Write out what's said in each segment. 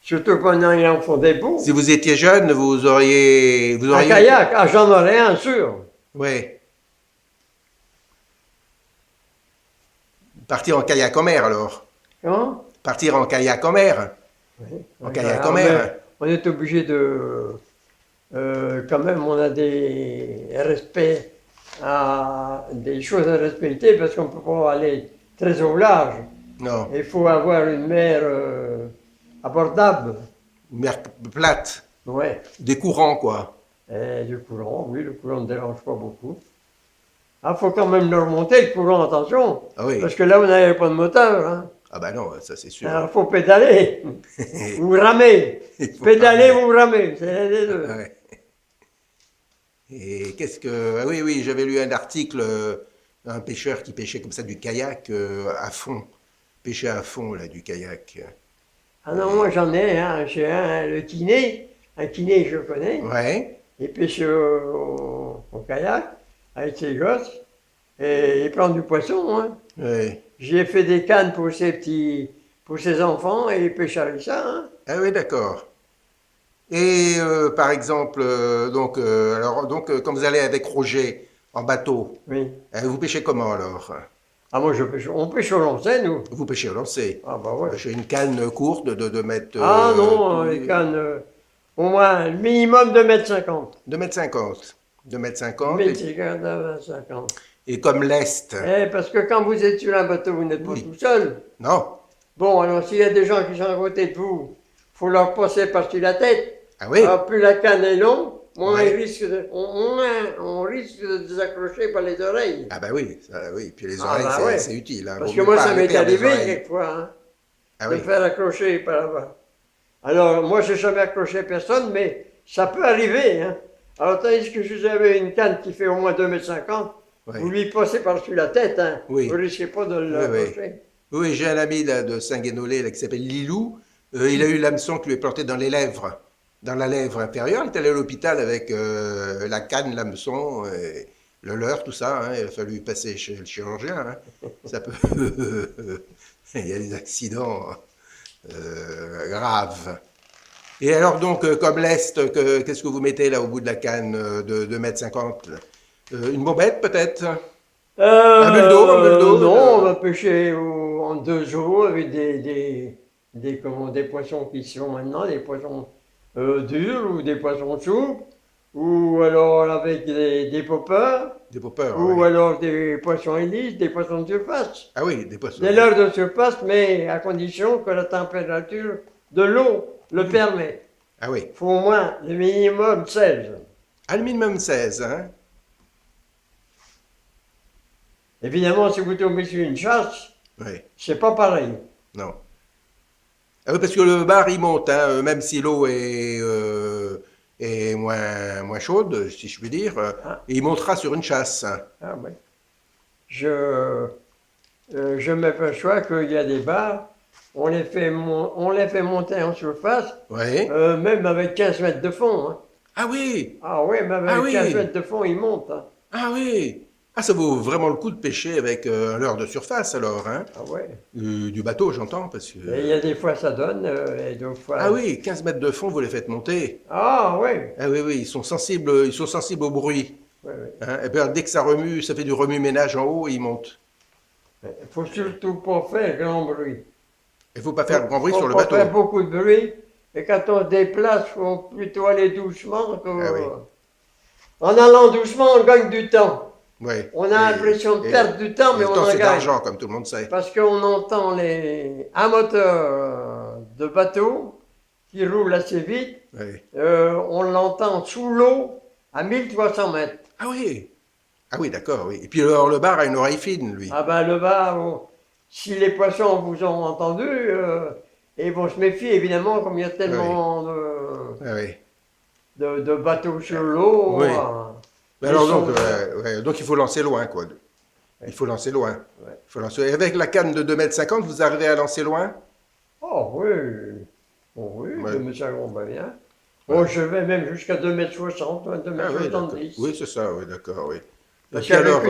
Surtout pendant il en font des bouts. Si vous étiez jeune, vous Un auriez, kayak, ah, j'en aurais un sûr. ouais, partir en kayak en mer alors. Comment? Partir en kayak en mer. Oui. En Ouais, kayak en alors, mer. mais on est obligé de. Quand même, on a des respects des choses à respecter parce qu'on ne peut pas aller très au large. Non, Il faut avoir une mer abordable. mer plate. Ouais. Des courants, quoi. Et du courant, oui, le courant ne dérange pas beaucoup. Ah, faut quand même le remonter, le courant, attention. Ah oui. Parce que là, vous n'avez pas de moteur. Hein. Ah bah non, ça c'est sûr. Alors, il faut pédaler. Ou ramer. Il faut Pédaler ramer. ou ramer, c'est l'un des deux. Ah ouais. Et qu'est-ce que... Ah oui, oui, j'avais lu un article, un pêcheur qui pêchait comme ça du kayak à fond. Pêchait à fond, là, du kayak. Ah non, moi j'en ai, hein. J'ai le kiné. Un kiné, je le connais. Ouais, Il pêche au kayak avec ses gosses. Et il prend du poisson. Hein. ouais. J'ai fait des cannes pour ses enfants et il pêche avec ça. Hein. Ah oui, d'accord. Et par exemple, quand vous allez avec Roger en bateau, Oui. vous pêchez comment alors? Ah, moi je pêche. On pêche au lancer, nous. Vous pêchez au lancer. Ah, bah ouais. J'ai une canne courte de 2 mètres... Ah non, les cannes, au moins, le minimum 2,50 m. 2 mètres 50. 2 mètres 50. 2,50 m. Et comme l'Est. Eh, parce que quand vous êtes sur un bateau, vous n'êtes pas Oui. tout seul. Non. Bon, alors s'il y a des gens qui sont à côté de vous, il faut leur passer par-dessus la tête. Ah oui? Alors plus la canne est longue, moins Ouais. on risque de désaccrocher par les oreilles. Ah bah oui, ça, oui. Puis les Ah oreilles, bah ouais. c'est utile. Hein. Parce Vaut que mieux moi, pas ça m'est perdre les arrivé oreilles. quelquefois, hein, Ah de oui. me faire accrocher par là-bas. Alors, moi, je n'ai jamais accroché personne, mais ça peut arriver. Hein. Alors, tandis que je vous avais une canne qui fait au moins 2,50 m, Ouais. vous lui passez par-dessus la tête, hein. Oui. Vous ne risquez pas de Oui, l'accrocher. Oui, j'ai un ami là, de Saint-Guénolé là, qui s'appelle Lilou. Il a eu l'hameçon qui lui est planté dans les lèvres, dans la lèvre inférieure. Il est allé à l'hôpital avec la canne, l'hameçon, le leurre, tout ça. Hein. Il a fallu passer chez le chirurgien. Hein. Ça peut... Il y a des accidents graves. Et alors donc, comme l'Est, qu'est-ce que vous mettez là au bout de la canne de 2,50 m? Une bobette peut-être? Un bulldog, Non, on va pêcher en 2 eaux avec des poissons qui sont maintenant, des poissons durs ou des poissons souples, ou alors avec des poppers, Des poppers, ou oui. alors des poissons hélices, des poissons de surface. Ah oui, des poissons. Des leurres de surface, mais à condition que la température de l'eau le permet. Ah oui. Il faut au moins le minimum 16. À le minimum 16, hein? Évidemment, si vous tombez sur une chasse, Oui, c'est pas pareil. non. Ah oui, parce que le bar, il monte, hein, même si l'eau est moins chaude, si je puis dire, Ah. il montera sur une chasse. Hein. Ah oui. Je m'aperçois qu'il y a des bars, on les fait monter en surface, Oui. même avec 15 mètres de fond. Hein. Ah oui, Ah oui, même Ah avec oui. 15 mètres de fond, ils montent. Hein. ah oui. Ah, ça vaut vraiment le coup de pêcher avec un leurre de surface alors, hein? Ah ouais. Du bateau, j'entends, parce que... Et il y a des fois ça donne, et d'autres fois. Ah oui, 15 mètres de fond, vous les faites monter. Ah oui. Ah oui, oui, ils sont sensibles au bruit. Oui, oui. Hein. Et bien, dès que ça remue, ça fait du remue-ménage en haut, ils montent. Il ne faut surtout pas faire grand bruit. Il ne faut pas faire grand bruit Faut sur le pas bateau. faire beaucoup de bruit. Et quand on se déplace, il faut plutôt aller doucement. Ah oui. En allant doucement, on gagne du temps. Oui. On a l'impression de perdre du temps, mais le on temps, en c'est de gagne. l'argent, comme tout le monde sait. Parce qu'on entend un moteur de bateau qui roule assez vite. Oui. On l'entend sous l'eau à 1300 mètres. Ah oui. Ah oui, d'accord, oui. Et puis alors, le bar a une oreille fine, lui. Ah ben le bar, si les poissons vous ont entendu, ils vont se méfier évidemment, comme il y a tellement Ah oui. de bateaux sur l'eau. Oui. Mais alors, Ils donc, sont- ouais, donc, il faut lancer loin, quoi. Il faut lancer loin. Ouais. Il faut lancer... Et avec la canne de 2,50 m, vous arrivez à lancer loin? Oh oui, oh, oui, Ouais. 2,50 m, va bien. Ouais. Oh, je vais même jusqu'à 2,60 m, Ah oui, d'accord. 2,70 m. Oui, c'est ça, oui, d'accord, oui. Et Parce puis alors...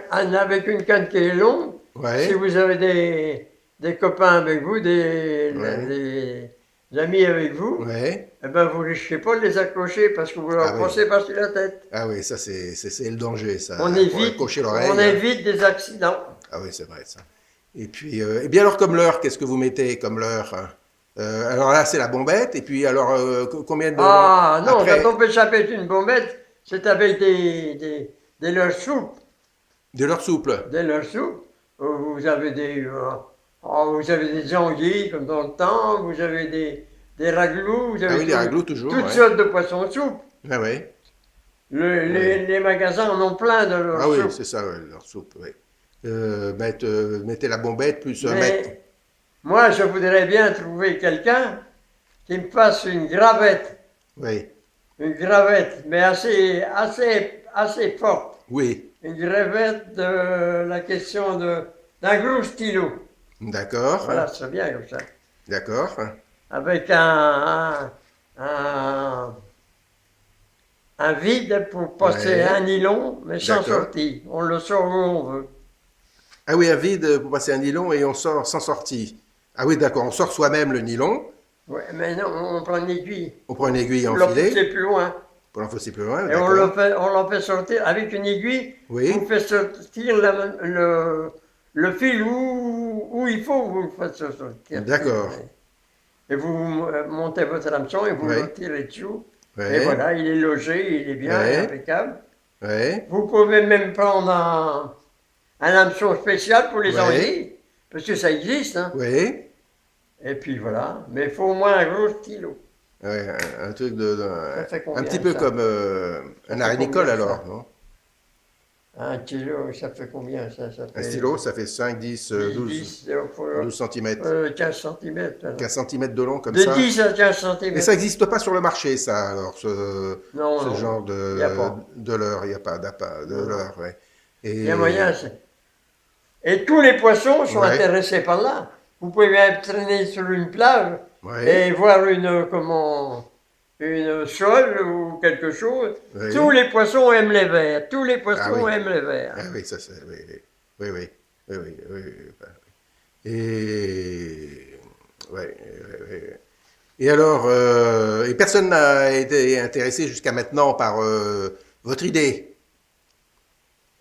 avec une canne qui est longue, ouais. si vous avez des copains avec vous, Ouais. amis avec vous, Ouais. eh ben vous risquez pas de les accrocher parce que vous Ah leur oui. passez par-dessus la tête. Ah oui, ça c'est le danger, ça. On Pour évite, cocher on l'oreille. évite des accidents. Ah oui, c'est vrai, ça. Et puis, et bien alors comme l'heure, qu'est-ce que vous mettez comme l'heure, hein? Alors là, c'est la bombette. Et puis alors, combien de long Ah non, quand après on peut échapper une bombette, c'est avec des leurres souples. de l'heure souple? Des leurres souples, vous avez vous avez des anguilles comme dans le temps, vous avez des ragoûts, vous Ah avez oui, les raglots toujours, toutes ouais. sortes de poissons souples. Ah oui, oui. Les magasins en ont plein de leurres Ah oui, souples. c'est ça, ouais, l'heure souple, oui. Mettez la bombette plus mettre. Mais moi, je voudrais bien trouver quelqu'un qui me fasse Oui, une gravette, mais assez forte. oui, Une gravette de la question d'un gros stylo. d'accord, Voilà, c'est bien comme ça. d'accord. Avec un, un vide pour passer un Ouais, nylon, mais sans d'accord. sortie. On le sort où on veut. Ah oui, un vide pour passer un nylon et on sort sans sortie. Ah oui, d'accord, on sort soi-même le nylon, Ouais, mais non, on prend une aiguille. on prend une aiguille Vous la poussez enfilée plus loin. pour l'enfoncer plus loin, Et d'accord. on l'en fait sortir avec une aiguille. Vous Oui, faites sortir le fil où il faut, vous le faites sortir. d'accord. Et vous montez votre hameçon et vous Oui, le tirez dessous. Et oui, voilà, il est logé, il est bien, oui, impeccable. oui, Vous pouvez même prendre un hameçon spécial pour les oui, anguilles, parce que ça existe. Hein. oui. Et puis voilà, mais il faut au moins un gros stylo. Ouais, un truc Ça fait un petit combien peu ça? comme Ça un fait arénicole combien alors, ça? non? Un stylo, ça fait combien ça? Ça Un fait stylo, ça fait 5, 10, 12, 12 centimètres. 15 cm. 15 centimètres de long comme De ça. 10 à 15 Mais ça cm. n'existe pas sur le marché, ça, alors, Non, ce non, genre il n'y a pas. de leurre. Il n'y a pas d'appât, de Non, non. leurre, ouais. Il y a moyen. Et, Et tous les poissons sont ouais, intéressés par là. Vous pouvez même traîner sur une plage et ouais, voir une sole ou quelque chose. Tous ouais. les poissons aiment les vers. Tous les Ah poissons oui, aiment les vers. ah oui, ça c'est, oui, oui, oui, oui, oui, oui, oui, oui, bah, oui. Et, ouais, ouais, ouais. Et alors, et personne n'a été intéressé jusqu'à maintenant par votre idée.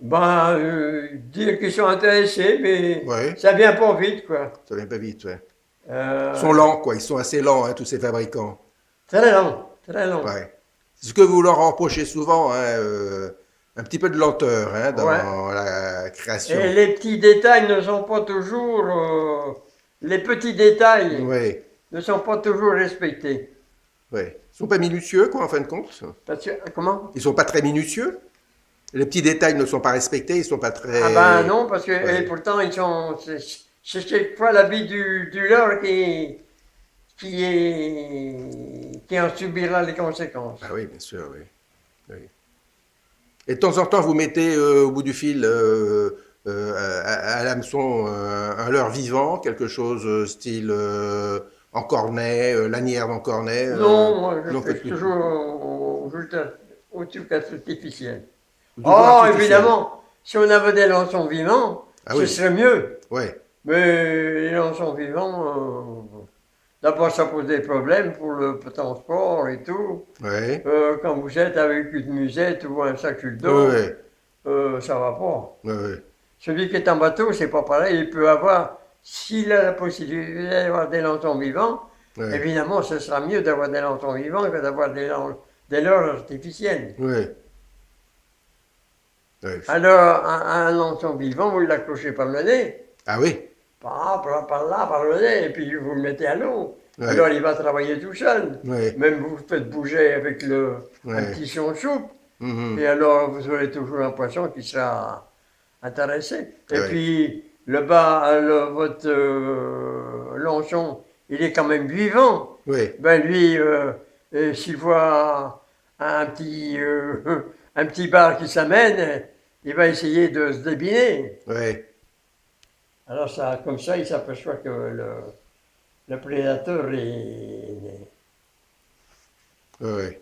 Dire qu'ils sont intéressés, mais Ouais, ça vient pas vite, quoi. ça vient pas vite, ouais. Ils sont Euh, lents, quoi. Ils sont assez lents, hein, tous ces fabricants. Très long, très long. Ouais. C'est ce que vous leur reprochez souvent, hein, un petit peu de lenteur, hein, Ouais. dans la Et création. les petits détails ne sont pas toujours, les petits détails Oui, ne sont pas toujours respectés. oui. Ils sont pas minutieux, quoi, en fin de compte. Parce que, comment? Ils sont pas très minutieux. Les petits détails ne sont pas respectés, ils sont pas Ah ben très. non, parce que et Ouais. pourtant c'est chaque fois la vie du leurre qui en subira les conséquences. Ah oui, bien sûr, oui. Oui. Et de temps en temps, vous mettez au bout du fil, à l'hameçon, un leurre vivant, quelque chose style en cornet, lanière en cornet. Non, moi je Non, fais faites plus. toujours juste au truc artificiel. Toujours Oh, artificiel. évidemment, si on avait des lançons vivants, Ah ce oui, serait mieux. ouais, Mais les lançons vivants, d'abord ça pose des problèmes pour le transport et tout. ouais, Quand vous êtes avec une musette ou un sac sur le ouais, dos, ouais, ça va pas. ouais, ouais, Celui qui est en bateau, c'est pas pareil. Il peut avoir, s'il a la possibilité d'avoir des lançons vivants, ouais, évidemment, ce sera mieux d'avoir des lançons vivants que d'avoir des leurres artificiels. ouais, ouais. Alors, un lançon vivant, vous l'accrochez par le nez, Ah oui, par là, par le nez, et puis vous le mettez à l'eau. Alors, ouais, il va travailler tout seul. ouais, Même vous faites bouger avec un ouais. petit son souple, et Mhm. alors vous aurez toujours un poisson qui sera intéressé. Ah Et ouais, puis, votre lançon, il est quand même vivant. ouais, Ben lui, s'il voit un petit bar qui s'amène, il va essayer de se débiner. ouais, Alors ça, comme ça, il s'aperçoit que le prédateur ouais.